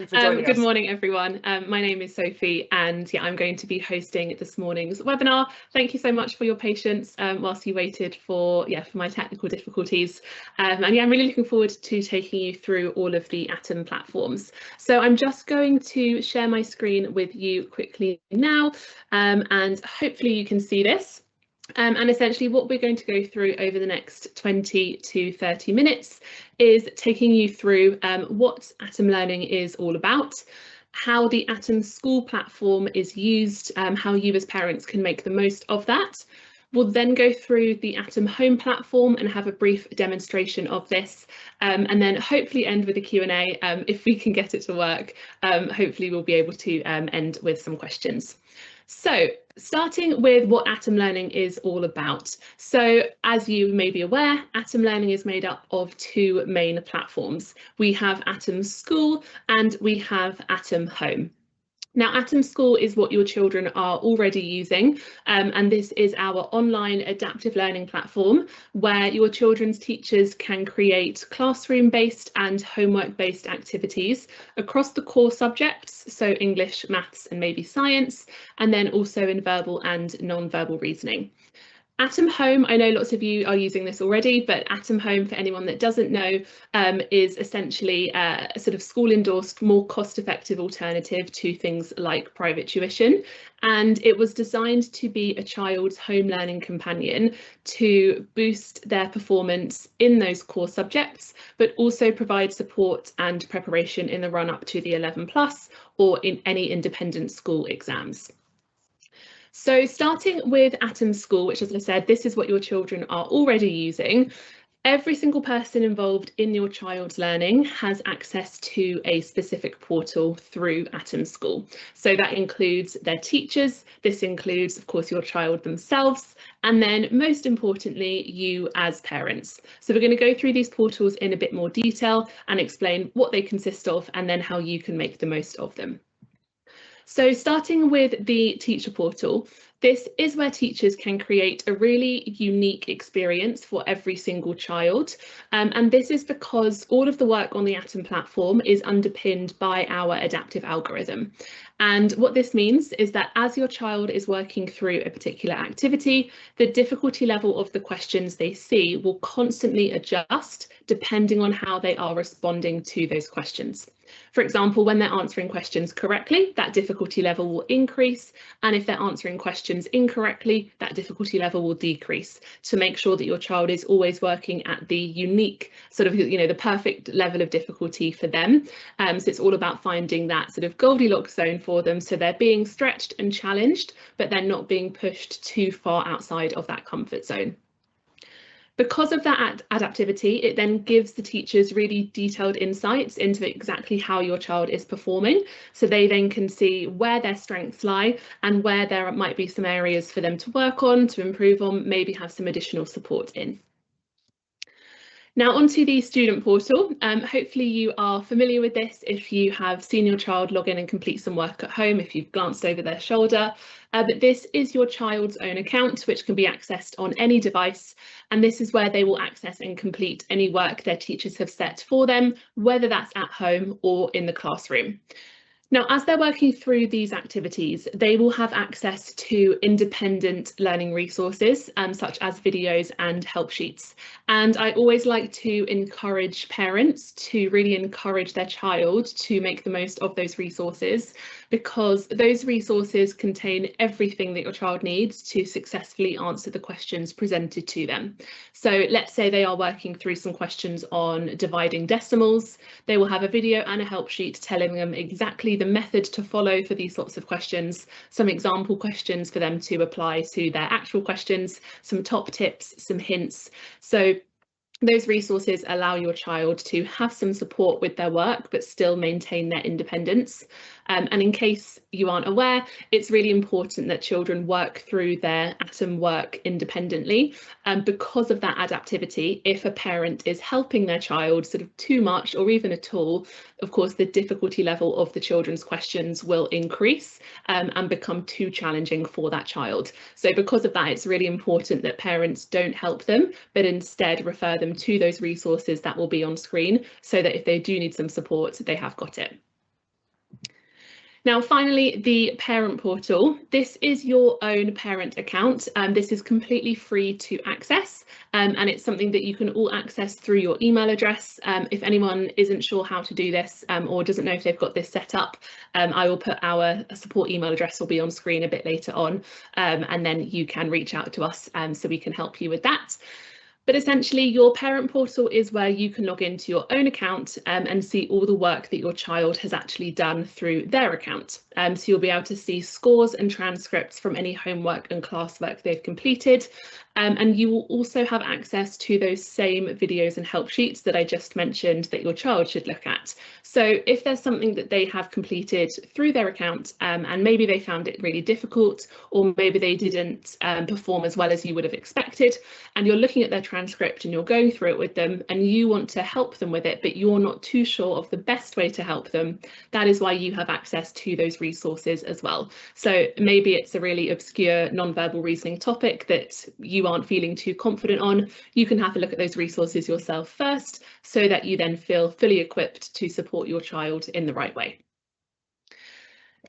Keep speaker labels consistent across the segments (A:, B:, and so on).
A: for joining
B: Good
A: us.
B: morning, everyone. My name is Sophie, and I'm going to be hosting this morning's webinar. Thank you so much for your patience whilst you waited for my technical difficulties. I'm really looking forward to taking you through all of the Atom platforms. So I'm just going to share my screen with you quickly now, and hopefully you can see this. And essentially what we're going to go through over the next 20 to 30 minutes is taking you through what Atom Learning is all about, how the Atom School platform is used, how you as parents can make the most of that. We'll then go through the Atom Home platform and have a brief demonstration of this, and then hopefully end with a Q&A. If we can get it to work, hopefully we'll be able to end with some questions. So starting with what Atom Learning is all about. So as you may be aware, Atom Learning is made up of two main platforms. We have Atom School and we have Atom Home. Now, Atom School is what your children are already using, and this is our online adaptive learning platform where your children's teachers can create classroom-based and homework-based activities across the core subjects, so English, maths, and maybe science, and then also in verbal and non-verbal reasoning. Atom Home, I know lots of you are using this already, but Atom Home, for anyone that doesn't know, is essentially a sort of school-endorsed, more cost-effective alternative to things like private tuition. And it was designed to be a child's home learning companion to boost their performance in those core subjects, but also provide support and preparation in the run-up to the 11+ or in any independent school exams. So starting with Atom School, which, as I said, this is what your children are already using. Every single person involved in your child's learning has access to a specific portal through Atom School. So that includes their teachers, this includes, of course, your child themselves, and then most importantly, you as parents. So we're going to go through these portals in a bit more detail and explain what they consist of and then how you can make the most of them. So starting with the teacher portal, this is where teachers can create a really unique experience for every single child. And this is because all of the work on the Atom platform is underpinned by our adaptive algorithm. And what this means is that as your child is working through a particular activity, the difficulty level of the questions they see will constantly adjust depending on how they are responding to those questions. For example, when they're answering questions correctly, that difficulty level will increase, and if they're answering questions incorrectly, that difficulty level will decrease, to make sure that your child is always working at the unique sort of, the perfect level of difficulty for them. So it's all about finding that sort of Goldilocks zone for them, so they're being stretched and challenged, but they're not being pushed too far outside of that comfort zone. Because of that adaptivity, it then gives the teachers really detailed insights into exactly how your child is performing. So they then can see where their strengths lie and where there might be some areas for them to work on, to improve on, maybe have some additional support in. Now onto the student portal. Hopefully you are familiar with this if you have seen your child log in and complete some work at home, if you've glanced over their shoulder. But this is your child's own account, which can be accessed on any device. And this is where they will access and complete any work their teachers have set for them, whether that's at home or in the classroom. Now, as they're working through these activities, they will have access to independent learning resources, such as videos and help sheets. And I always like to encourage parents to really encourage their child to make the most of those resources, because those resources contain everything that your child needs to successfully answer the questions presented to them. So let's say they are working through some questions on dividing decimals. They will have a video and a help sheet telling them exactly the method to follow for these sorts of questions, some example questions for them to apply to their actual questions, some top tips, some hints. So those resources allow your child to have some support with their work, but still maintain their independence. And in case you aren't aware, it's really important that children work through their Atom work independently. Because of that adaptivity, if a parent is helping their child sort of too much or even at all, of course, the difficulty level of the children's questions will increase and become too challenging for that child. So because of that, it's really important that parents don't help them, but instead refer them to those resources that will be on screen, so that if they do need some support, they have got it. Now, finally, the parent portal. This is your own parent account. This is completely free to access, and it's something that you can all access through your email address. If anyone isn't sure how to do this or doesn't know if they've got this set up, I will put our support email address will be on screen a bit later on, and then you can reach out to us so we can help you with that. But essentially, your parent portal is where you can log into your own account and see all the work that your child has actually done through their account. So you'll be able to see scores and transcripts from any homework and classwork they've completed. And you will also have access to those same videos and help sheets that I just mentioned that your child should look at. So if there's something that they have completed through their account and maybe they found it really difficult, or maybe they didn't perform as well as you would have expected, and you're looking at their transcript and you're going through it with them and you want to help them with it, but you're not too sure of the best way to help them, that is why you have access to those resources as well. So maybe it's a really obscure non-verbal reasoning topic that you aren't feeling too confident on. You can have a look at those resources yourself first so that you then feel fully equipped to support your child in the right way.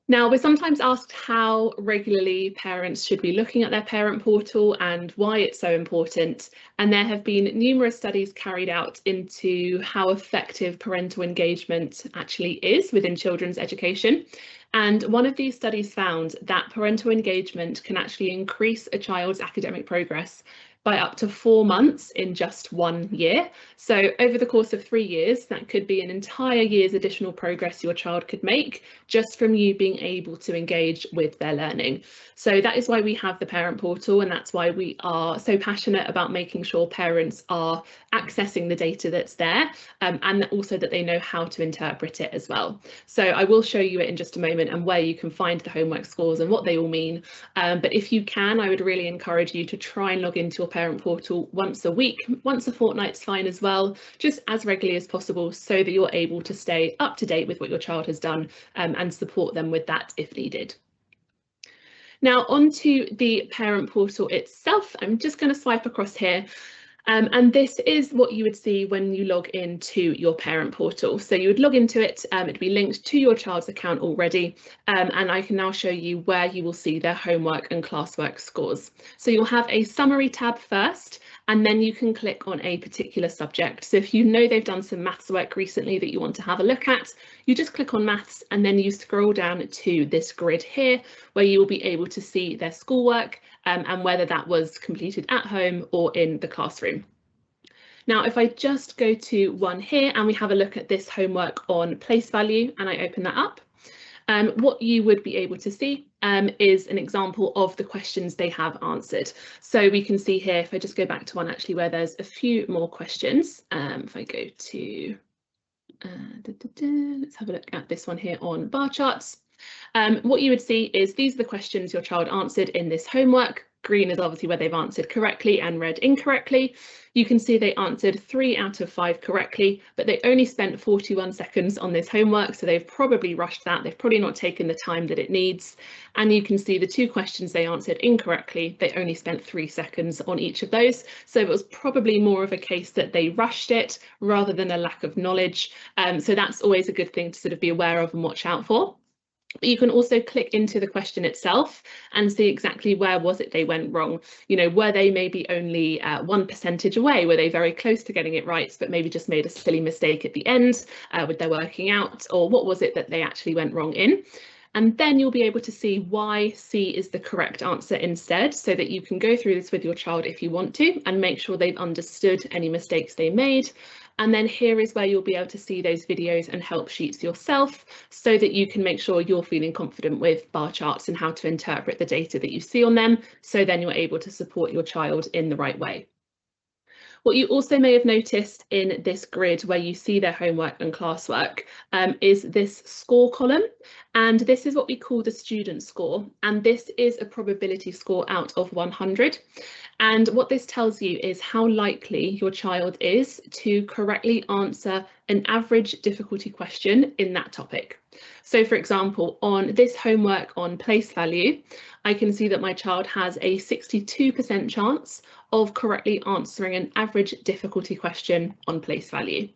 B: Now, we're sometimes asked how regularly parents should be looking at their parent portal and why it's so important. And there have been numerous studies carried out into how effective parental engagement actually is within children's education. And one of these studies found that parental engagement can actually increase a child's academic progress by up to 4 months in just 1 year. So over the course of 3 years, that could be an entire year's additional progress your child could make just from you being able to engage with their learning. So that is why we have the parent portal, and that's why we are so passionate about making sure parents are accessing the data that's there, and also that they know how to interpret it as well. So I will show you it in just a moment and where you can find the homework scores and what they all mean. But if you can, I would really encourage you to try and log into your parent portal once a week. Once a fortnight's fine as well, just as regularly as possible so that you're able to stay up to date with what your child has done and support them with that if needed. Now onto the parent portal itself. I'm just going to swipe across here. And this is what you would see when you log into your parent portal. So you would log into it, it'd be linked to your child's account already, and I can now show you where you will see their homework and classwork scores. So you'll have a summary tab first, and then you can click on a particular subject. So if you know they've done some maths work recently that you want to have a look at, you just click on maths and then you scroll down to this grid here where you will be able to see their schoolwork and whether that was completed at home or in the classroom. Now, if I just go to one here and we have a look at this homework on place value and I open that up, what you would be able to see is an example of the questions they have answered. So we can see here, if I just go back to one actually where there's a few more questions, if I go to, let's have a look at this one here on bar charts. What you would see is these are the questions your child answered in this homework. Green is obviously where they've answered correctly and red incorrectly. You can see they answered 3 out of 5 correctly, but they only spent 41 seconds on this homework, so they've probably rushed that. They've probably not taken the time that it needs. And you can see the 2 questions they answered incorrectly, they only spent 3 seconds on each of those. So it was probably more of a case that they rushed it rather than a lack of knowledge. So that's always a good thing to sort of be aware of and watch out for. But you can also click into the question itself and see exactly where was it they went wrong. You know, were they maybe only 1% away? Were they very close to getting it right, but maybe just made a silly mistake at the end with their working out? Or what was it that they actually went wrong in? And then you'll be able to see why C is the correct answer instead, so that you can go through this with your child if you want to and make sure they've understood any mistakes they made. And then here is where you'll be able to see those videos and help sheets yourself so that you can make sure you're feeling confident with bar charts and how to interpret the data that you see on them. So then you're able to support your child in the right way. What you also may have noticed in this grid where you see their homework and classwork is this score column. And this is what we call the student score. And this is a probability score out of 100. And what this tells you is how likely your child is to correctly answer an average difficulty question in that topic. So for example, on this homework on place value, I can see that my child has a 62% chance of correctly answering an average difficulty question on place value.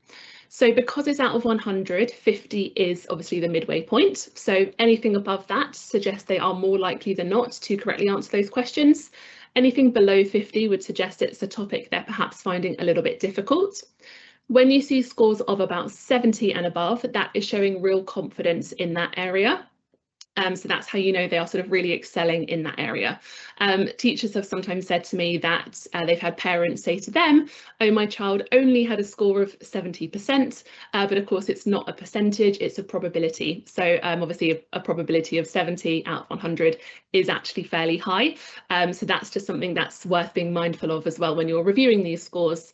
B: So because it's out of 100, 50 is obviously the midway point. So anything above that suggests they are more likely than not to correctly answer those questions. Anything below 50 would suggest it's a topic they're perhaps finding a little bit difficult. When you see scores of about 70 and above, that is showing real confidence in that area. So that's how you know they are sort of really excelling in that area. Teachers have sometimes said to me that they've had parents say to them, oh, my child only had a score of 70%, but of course it's not a percentage, it's a probability. So obviously a probability of 70 out of 100 is actually fairly high. So that's just something that's worth being mindful of as well when you're reviewing these scores.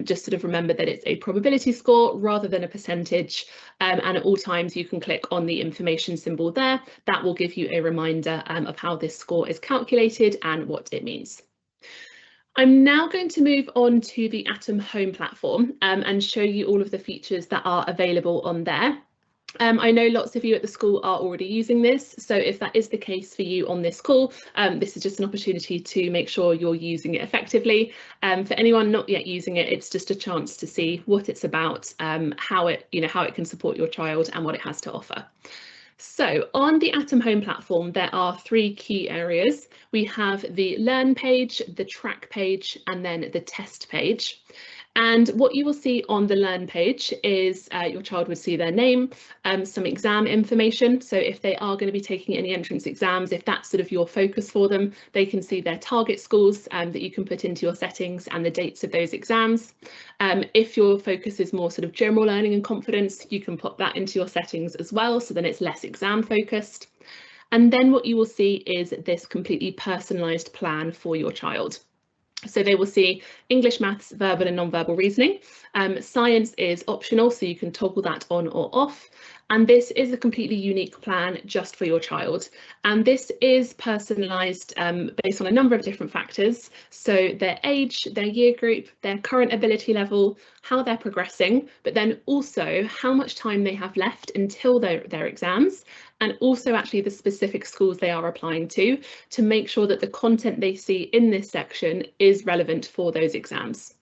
B: Just sort of remember that it's a probability score rather than a percentage. And at all times you can click on the information symbol there. That will give you a reminder of how this score is calculated and what it means. I'm now going to move on to the Atom Home platform and show you all of the features that are available on there. I know lots of you at the school are already using this, so if that is the case for you on this call, this is just an opportunity to make sure you're using it effectively. For anyone not yet using it, it's just a chance to see what it's about, how it can support your child and what it has to offer. So on the Atom Home platform, there are three key areas. We have the Learn page, the Track page, and then the Test page. And what you will see on the Learn page is your child would see their name, some exam information. So if they are going to be taking any entrance exams, if that's sort of your focus for them, they can see their target schools that you can put into your settings and the dates of those exams. If your focus is more sort of general learning and confidence, you can put that into your settings as well, so then it's less exam focused. And then what you will see is this completely personalised plan for your child. So they will see English, maths, verbal and non-verbal reasoning. Science is optional, so you can toggle that on or off. And this is a completely unique plan just for your child. And this is personalised based on a number of different factors. So their age, their year group, their current ability level, how they're progressing, but then also how much time they have left until their exams, and also actually the specific schools they are applying to make sure that the content they see in this section is relevant for those exams.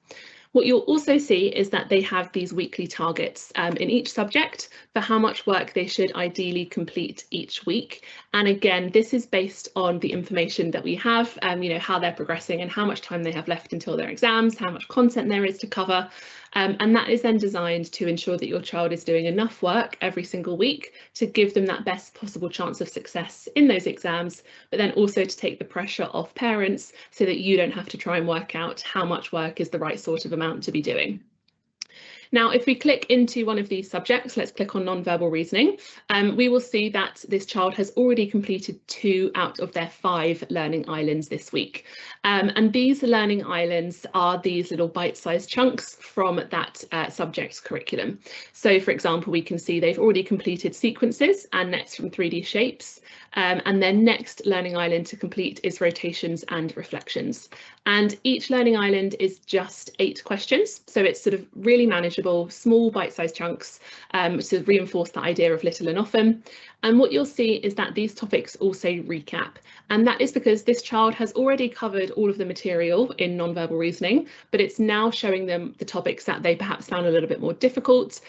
B: What you'll also see is that they have these weekly targets in each subject for how much work they should ideally complete each week. And again, this is based on the information that we have, how they're progressing and how much time they have left until their exams, how much content there is to cover. And that is then designed to ensure that your child is doing enough work every single week to give them that best possible chance of success in those exams, but then also to take the pressure off parents so that you don't have to try and work out how much work is the right sort of amount to be doing. Now, if we click into one of these subjects, let's click on non-verbal reasoning, we will see that this child has already completed 2 out of their 5 learning islands this week. And these learning islands are these little bite-sized chunks from that subject's curriculum. So, for example, we can see they've already completed sequences and nets from 3D shapes. And their next learning island to complete is rotations and reflections. And each learning island is just 8 questions. So it's sort of really manageable, small bite-sized chunks to reinforce the idea of little and often. And what you'll see is that these topics also recap. And that is because this child has already covered all of the material in non-verbal reasoning, but it's now showing them the topics that they perhaps found a little bit more difficult,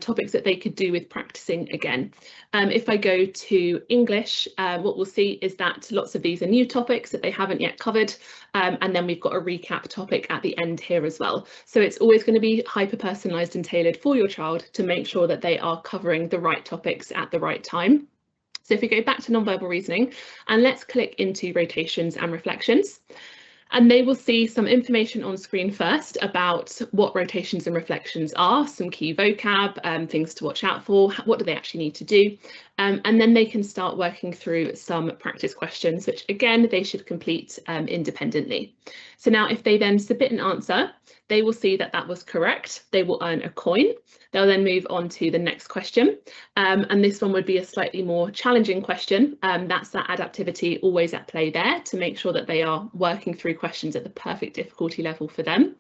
B: topics that they could do with practicing again. If I go to English, what we'll see is that lots of these are new topics that they haven't yet covered. And then we've got a recap topic at the end here as well. So it's always going to be hyper personalised and tailored for your child to make sure that they are covering the right topics at the right time. So if we go back to non-verbal reasoning and let's click into rotations and reflections. And they will see some information on screen first about what rotations and reflections are, some key vocab, things to watch out for, what do they actually need to do, and then they can start working through some practice questions, which again, they should complete independently. So now if they then submit an answer, they will see that that was correct. They will earn a coin. They'll then move on to the next question. And this one would be a slightly more challenging question. That's that adaptivity always at play there to make sure that they are working through questions at the perfect difficulty level for them.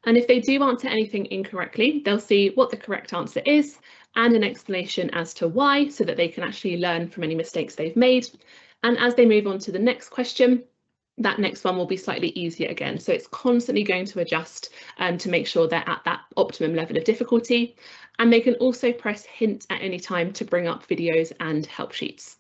B: And if they do answer anything incorrectly, they'll see what the correct answer is and an explanation as to why, so that they can actually learn from any mistakes they've made. And as they move on to the next question, that next one will be slightly easier again. So it's constantly going to adjust to make sure they're at that optimum level of difficulty. And they can also press hint at any time to bring up videos and help sheets.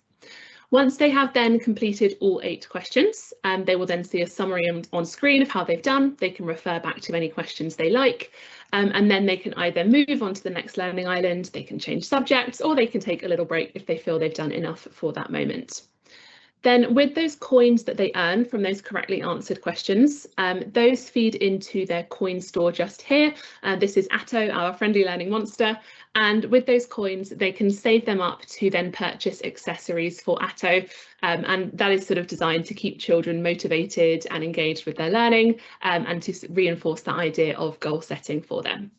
B: Once they have then completed all 8 questions, they will then see a summary on screen of how they've done. They can refer back to any questions they like, and then they can either move on to the next learning island, they can change subjects, or they can take a little break if they feel they've done enough for that moment. Then with those coins that they earn from those correctly answered questions, those feed into their coin store just here. This is Atto, our friendly learning monster. And with those coins, they can save them up to then purchase accessories for Atto. And that is sort of designed to keep children motivated and engaged with their learning and to reinforce that idea of goal setting for them.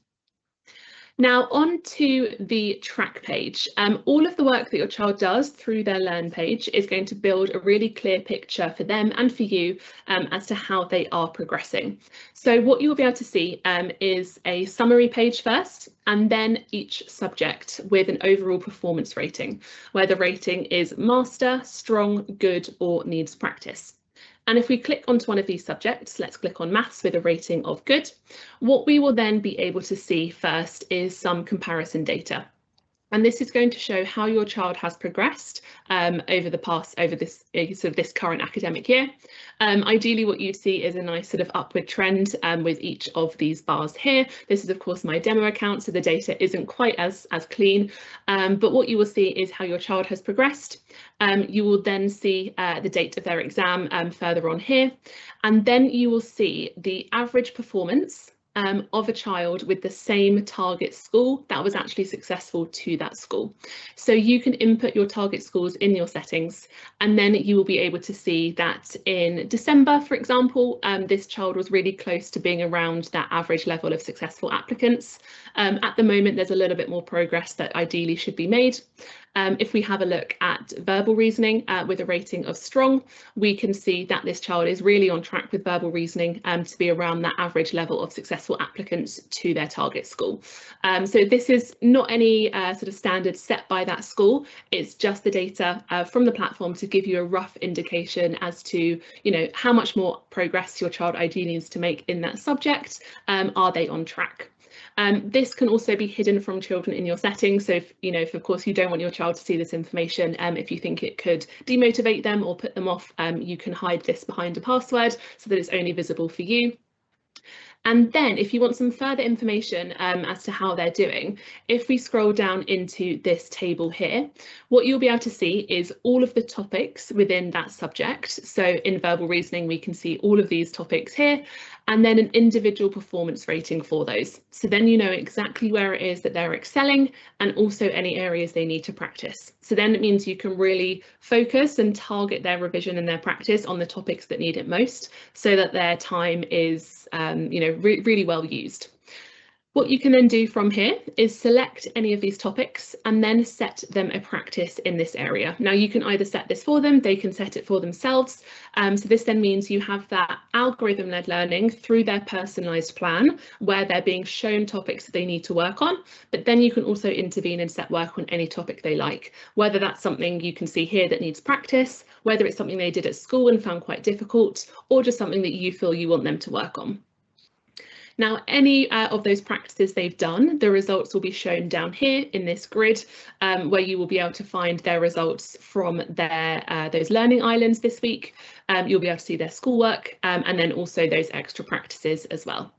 B: Now on to the track page. All of the work that your child does through their Learn page is going to build a really clear picture for them and for you as to how they are progressing. So what you will be able to see is a summary page first, and then each subject with an overall performance rating, where the rating is master, strong, good, or needs practice. And if we click onto one of these subjects, let's click on maths with a rating of good, what we will then be able to see first is some comparison data. And this is going to show how your child has progressed over this current academic year. Ideally, what you see is a nice sort of upward trend with each of these bars here. This is, of course, my demo account, so the data isn't quite as clean. But what you will see is how your child has progressed. You will then see the date of their exam further on here, and then you will see the average performance of a child with the same target school that was actually successful to that school. So you can input your target schools in your settings, and then you will be able to see that in December, for example, this child was really close to being around that average level of successful applicants. At the moment, there's a little bit more progress that ideally should be made. If we have a look at verbal reasoning with a rating of strong, we can see that this child is really on track with verbal reasoning to be around that average level of successful applicants to their target school. So this is not any sort of standard set by that school. It's just the data from the platform to give you a rough indication as to, how much more progress your child ideally needs to make in that subject. Are they on track? This can also be hidden from children in your settings. So if of course you don't want your child to see this information, if you think it could demotivate them or put them off, you can hide this behind a password so that it's only visible for you. And then if you want some further information as to how they're doing, if we scroll down into this table here, what you'll be able to see is all of the topics within that subject. So in verbal reasoning, we can see all of these topics here, and then an individual performance rating for those. So then you know exactly where it is that they're excelling and also any areas they need to practice. So then it means you can really focus and target their revision and their practice on the topics that need it most, so that their time is really well used. What you can then do from here is select any of these topics and then set them a practice in this area. Now you can either set this for them, they can set it for themselves. So this then means you have that algorithm-led learning through their personalised plan where they're being shown topics that they need to work on, but then you can also intervene and set work on any topic they like, whether that's something you can see here that needs practice, whether it's something they did at school and found quite difficult, or just something that you feel you want them to work on. Now, any of those practices they've done, the results will be shown down here in this grid, where you will be able to find their results from their those learning islands this week. You'll be able to see their schoolwork and then also those extra practices as well.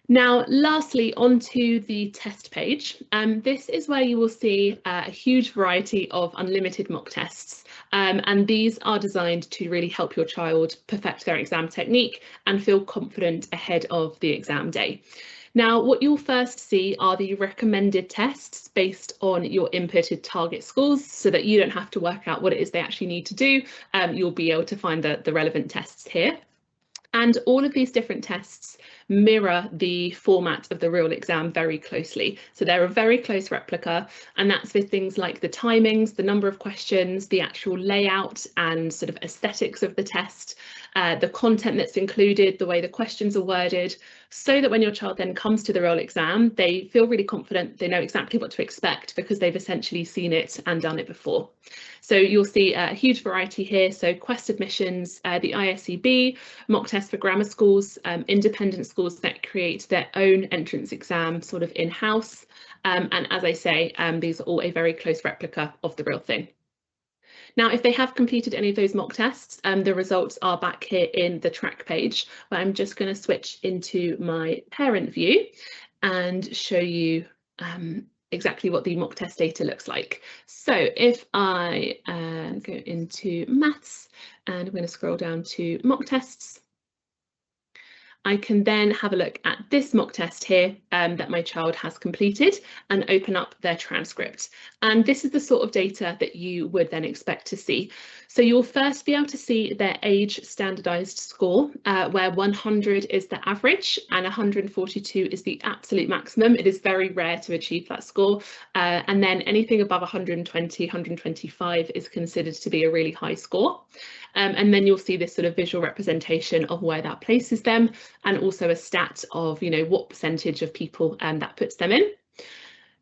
B: Now, lastly, onto the test page. This is where you will see a huge variety of unlimited mock tests. And these are designed to really help your child perfect their exam technique and feel confident ahead of the exam day. Now, what you'll first see are the recommended tests based on your inputted target scores, so that you don't have to work out what it is they actually need to do. You'll be able to find the relevant tests here. And all of these different tests mirror the format of the real exam very closely. So they're a very close replica, and that's with things like the timings, the number of questions, the actual layout and sort of aesthetics of the test, the content that's included, the way the questions are worded, so that when your child then comes to the real exam, they feel really confident, they know exactly what to expect because they've essentially seen it and done it before. So you'll see a huge variety here. So Quest admissions, the ISEB, mock tests for grammar schools, independent schools that create their own entrance exam sort of in-house. And as I say, these are all a very close replica of the real thing. Now, if they have completed any of those mock tests, the results are back here in the track page, but I'm just going to switch into my parent view and show you exactly what the mock test data looks like. So if I go into maths and I'm going to scroll down to mock tests, I can then have a look at this mock test here that my child has completed and open up their transcript. And this is the sort of data that you would then expect to see. So you'll first be able to see their age standardised score, where 100 is the average and 142 is the absolute maximum. It is very rare to achieve that score. And then anything above 120, 125 is considered to be a really high score. And then you'll see this sort of visual representation of where that places them, and also a stat of, you know, what percentage of people that puts them in.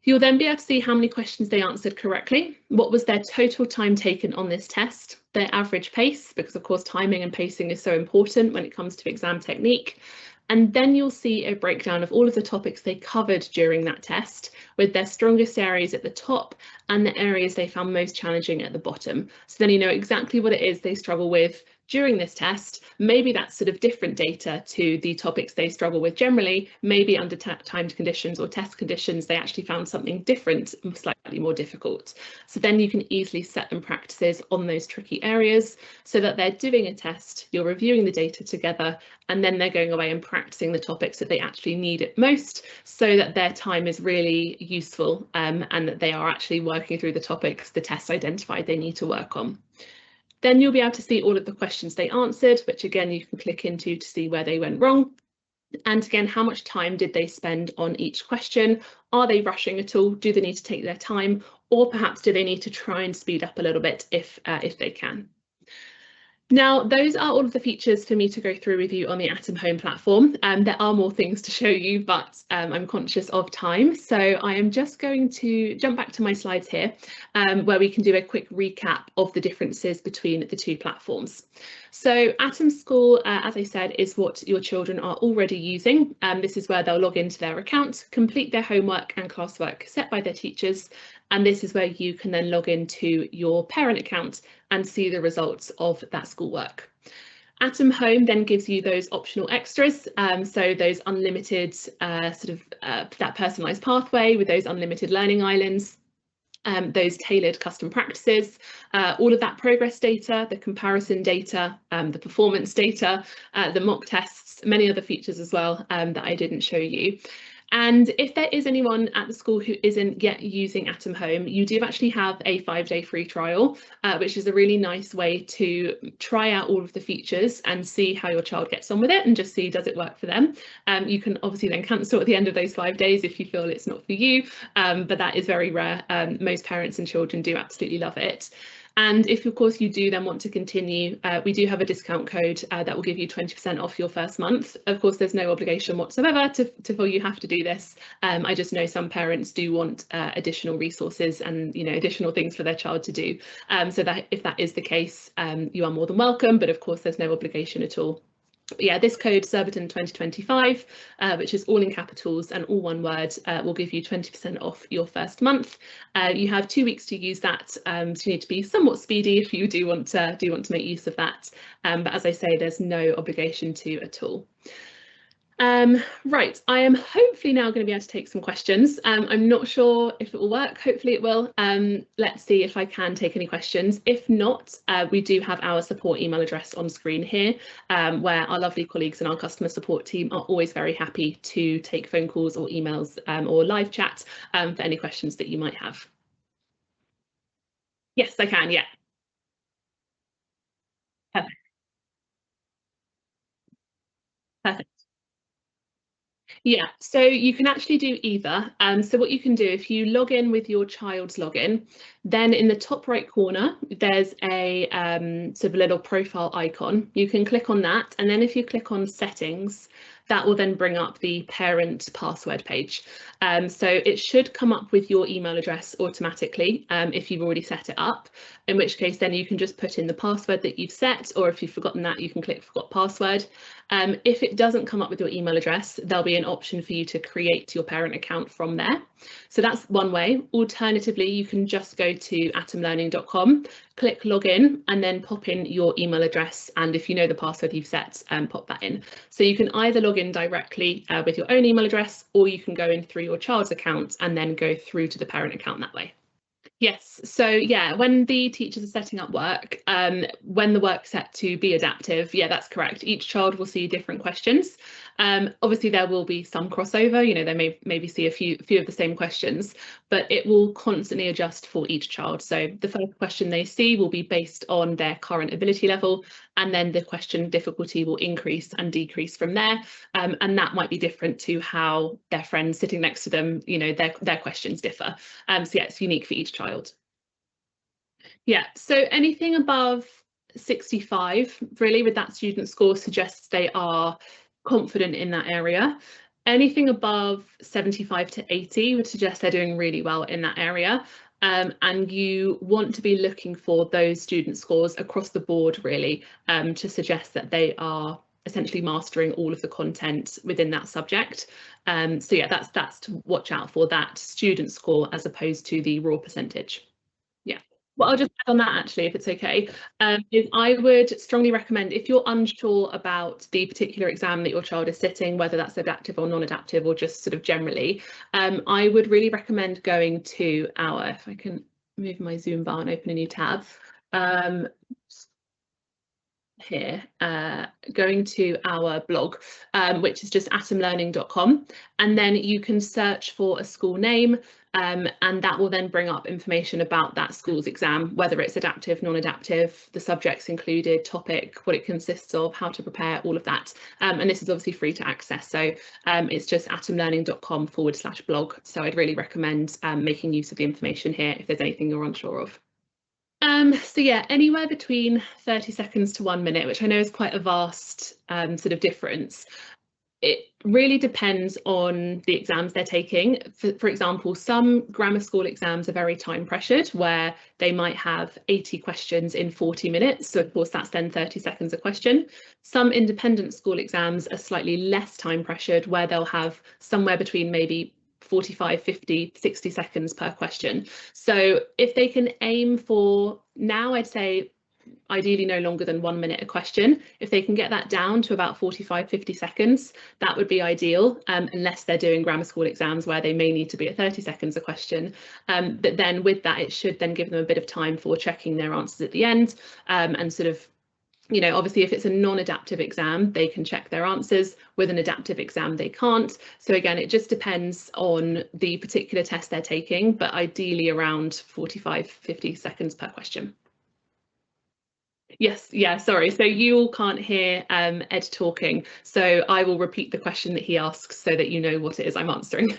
B: You'll then be able to see how many questions they answered correctly, what was their total time taken on this test, their average pace, because of course timing and pacing is so important when it comes to exam technique. And then you'll see a breakdown of all of the topics they covered during that test, with their strongest areas at the top and the areas they found most challenging at the bottom. So then you know exactly what it is they struggle with during this test. Maybe that's sort of different data to the topics they struggle with generally. Maybe under timed conditions or test conditions, they actually found something different, slightly more difficult. So then you can easily set them practices on those tricky areas so that they're doing a test, you're reviewing the data together, and then they're going away and practicing the topics that they actually need it most, so that their time is really useful and that they are actually working through the topics the test identified they need to work on. Then you'll be able to see all of the questions they answered, which again you can click into to see where they went wrong. And again, how much time did they spend on each question? Are they rushing at all? Do they need to take their time? Or perhaps do they need to try and speed up a little bit if they can? Now, those are all of the features for me to go through with you on the Atom Home platform. There are more things to show you, but I'm conscious of time. So I am just going to jump back to my slides here, where we can do a quick recap of the differences between the two platforms. So Atom School, as I said, is what your children are already using. This is where they'll log into their account, complete their homework and classwork set by their teachers, and this is where you can then log into your parent account and see the results of that schoolwork. Atom Home then gives you those optional extras, so those unlimited that personalised pathway with those unlimited learning islands, those tailored custom practices, all of that progress data, the comparison data, the performance data, the mock tests, many other features as well that I didn't show you. And if there is anyone at the school who isn't yet using Atom Home, you do actually have a 5-day free trial, which is a really nice way to try out all of the features and see how your child gets on with it and just see, does it work for them? You can obviously then cancel at the end of those 5 days if you feel it's not for you, but that is very rare. Most parents and children do absolutely love it. And if, of course, you do then want to continue, we do have a discount code that will give you 20% off your first month. Of course, there's no obligation whatsoever to feel you have to do this. I just know some parents do want additional resources and, you know, additional things for their child to do. So that if that is the case, you are more than welcome. But of course, there's no obligation at all. But yeah, this code Surbiton 2025, which is all in capitals and all one word, will give you 20% off your first month. You have 2 weeks to use that, so you need to be somewhat speedy if you do want to make use of that. But as I say, there's no obligation to at all. Right, I am hopefully now going to be able to take some questions. I'm not sure if it will work. Hopefully it will. Let's see if I can take any questions. If not, we do have our support email address on screen here, where our lovely colleagues in our customer support team are always very happy to take phone calls or emails or live chat for any questions that you might have. Yes, I can. Yeah. Perfect. Perfect. Yeah, so you can actually do either. So what you can do, if you log in with your child's login, then in the top right corner, there's a sort of little profile icon. You can click on that, and then if you click on settings, that will then bring up the parent password page. So it should come up with your email address automatically if you've already set it up, in which case then you can just put in the password that you've set, or if you've forgotten that, you can click forgot password. If it doesn't come up with your email address, there'll be an option for you to create your parent account from there. So that's one way. Alternatively, you can just go to atomlearning.com, click login, and then pop in your email address. And if you know the password you've set, pop that in. So you can either log in directly with your own email address, or you can go in through your child's account and then go through to the parent account that way. Yes, so yeah, when the teachers are setting up work, when the work's set to be adaptive, yeah, that's correct. Each child will see different questions. Obviously, there will be some crossover, you know, they may maybe see a few of the same questions, but it will constantly adjust for each child. So the first question they see will be based on their current ability level, and then the question difficulty will increase and decrease from there. And that might be different to how their friends sitting next to them, you know, their questions differ. So yeah, it's unique for each child. Yeah, so anything above 65, really, with that student score suggests they are confident in that area. Anything above 75 to 80 would suggest they're doing really well in that area. And you want to be looking for those student scores across the board, really, to suggest that they are essentially mastering all of the content within that subject. So yeah, that's to watch out for, that student score as opposed to the raw percentage. Yeah. Well, I'll just add on that actually, if it's okay, is I would strongly recommend, if you're unsure about the particular exam that your child is sitting, whether that's adaptive or non-adaptive or just sort of generally, I would really recommend going to our, if I can move my Zoom bar and open a new tab, here, going to our blog, which is just atomlearning.com, and then you can search for a school name, and that will then bring up information about that school's exam, whether it's adaptive, non-adaptive, the subjects included, topic, what it consists of, how to prepare, all of that. And this is obviously free to access, so it's just atomlearning.com/blog. So I'd really recommend making use of the information here if there's anything you're unsure of. So yeah, anywhere between 30 seconds to 1 minute, which I know is quite a vast sort of difference. It really depends on the exams they're taking. For example, some grammar school exams are very time pressured, where they might have 80 questions in 40 minutes. So of course, that's then 30 seconds a question. Some independent school exams are slightly less time pressured, where they'll have somewhere between maybe 45, 50, 60 seconds per question. So if they can aim for, now I'd say ideally no longer than 1 minute a question. If they can get that down to about 45, 50 seconds, that would be ideal, unless they're doing grammar school exams where they may need to be at 30 seconds a question. But then with that, it should then give them a bit of time for checking their answers at the end, and sort of, you know, obviously if it's a non-adaptive exam, they can check their answers. With an adaptive exam, they can't. So again, it just depends on the particular test they're taking, but ideally around 45, 50 seconds per question. Yes, yeah, sorry. So you all can't hear Ed talking, so I will repeat the question that he asks so that you know what it is I'm answering.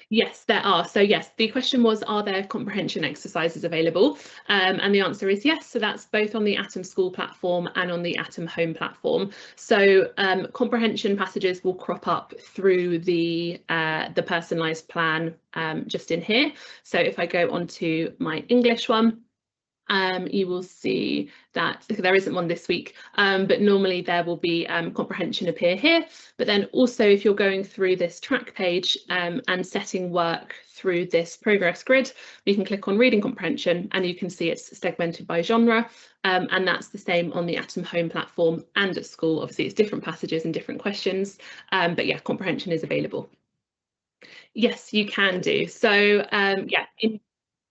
B: Yes, there are. So yes, the question was, are there comprehension exercises available? And the answer is yes. So that's both on the Atom School platform and on the Atom Home platform. So comprehension passages will crop up through the personalised plan just in here. So if I go on to my English one, you will see that there isn't one this week, but normally there will be comprehension appear here. But then also, if you're going through this track page and setting work through this progress grid, you can click on reading comprehension and you can see it's segmented by genre. And that's the same on the Atom Home platform and at school. Obviously, it's different passages and different questions, but yeah, comprehension is available. Yes, you can do. So yeah.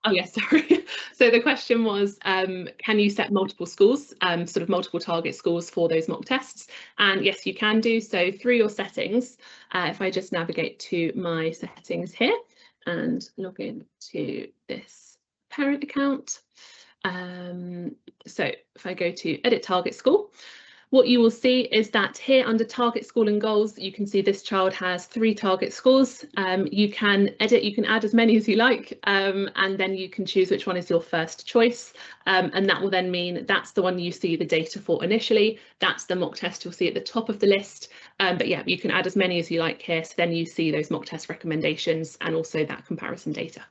B: Oh yes, sorry. So the question was, can you set multiple schools, sort of multiple target schools for those mock tests? And yes, you can do so through your settings. If I just navigate to my settings here and log in to this parent account. So if I go to edit target school, What you will see is that here under target school and goals, you can see this child has 3 target schools. You can edit, you can add as many as you like, and then you can choose which one is your first choice. And that will then mean that's the one you see the data for initially. That's the mock test you'll see at the top of the list. But yeah, you can add as many as you like here. So then you see those mock test recommendations and also that comparison data.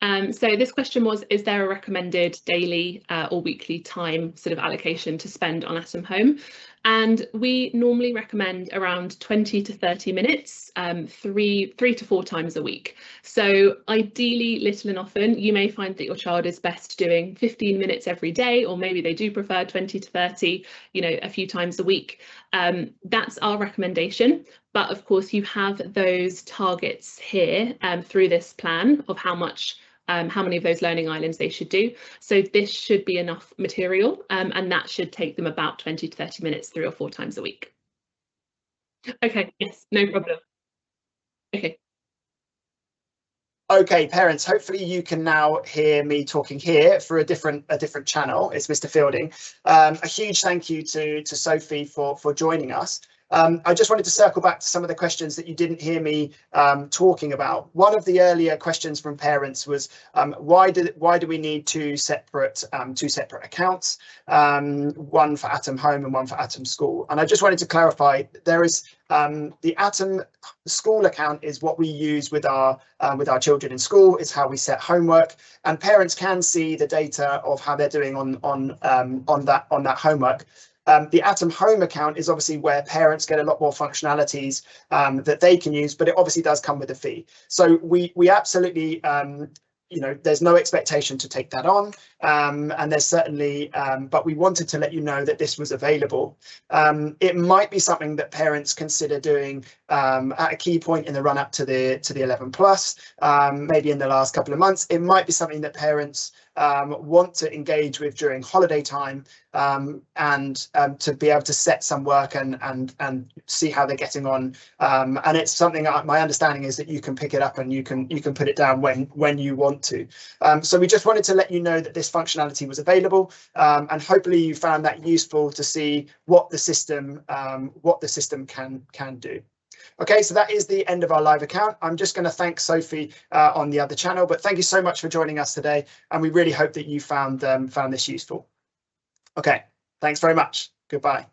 B: So this question was, is there a recommended daily or weekly time sort of allocation to spend on Atom Home? And we normally recommend around 20 to 30 minutes, 3 to 4 times a week. So ideally, little and often, you may find that your child is best doing 15 minutes every day, or maybe they do prefer 20 to 30, a few times a week. That's our recommendation. But of course, you have those targets here through this plan of how many of those learning islands they should do. So this should be enough material, and that should take them about 20 to 30 minutes 3 or 4 times a week. Okay, yes, no problem. Okay.
A: Okay, parents, hopefully you can now hear me talking here for a different channel. It's Mr. Fielding. A huge thank you to Sophie for joining us. I just wanted to circle back to some of the questions that you didn't hear me talking about. One of the earlier questions from parents was why do we need two separate accounts, one for Atom Home and one for Atom School? And I just wanted to clarify, there is the Atom School account is what we use with our children in school. It's how we set homework, and parents can see the data of how they're doing on that homework. The Atom Home account is obviously where parents get a lot more functionalities that they can use, but it obviously does come with a fee. So we absolutely, there's no expectation to take that on, and there's certainly, but we wanted to let you know that this was available. It might be something that parents consider doing at a key point in the run up to the 11 plus, maybe in the last couple of months. It might be something that parents want to engage with during holiday time, and to be able to set some work and see how they're getting on. And it's something my understanding is that you can pick it up and you can put it down when you want to. So we just wanted to let you know that this functionality was available, and hopefully you found that useful to see what the system can do. Okay, so that is the end of our live account. I'm just going to thank Sophie on the other channel, but thank you so much for joining us today, and we really hope that you found this useful. Okay, thanks very much. Goodbye.